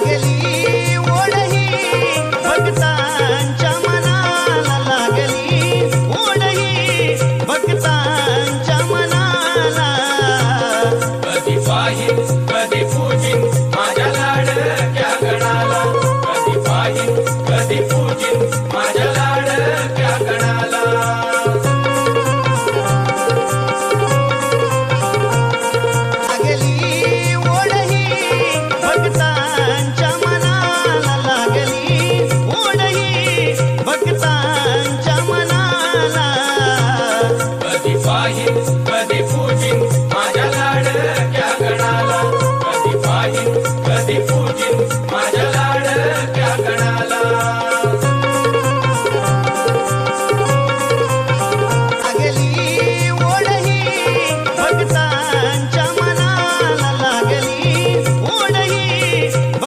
लागली ओढही भक्तांच्या मनाला, लागली ओढही भक्तांच्या मनाला. कधी पाहिन कधी पूजिन माझ्या लाडक्या गणाला, कधी पाहिन कधी पूजिन माझ्या लाडक्या गणाला. लागली ओढही भक्तांच्या मनाला, लागली ओढही भक्तांच्या मनाला. कधी पाहिन कधी पूजिन माझ्या लाडक्या गणाला, कधी पाहिन कधी पूजिन माझ्या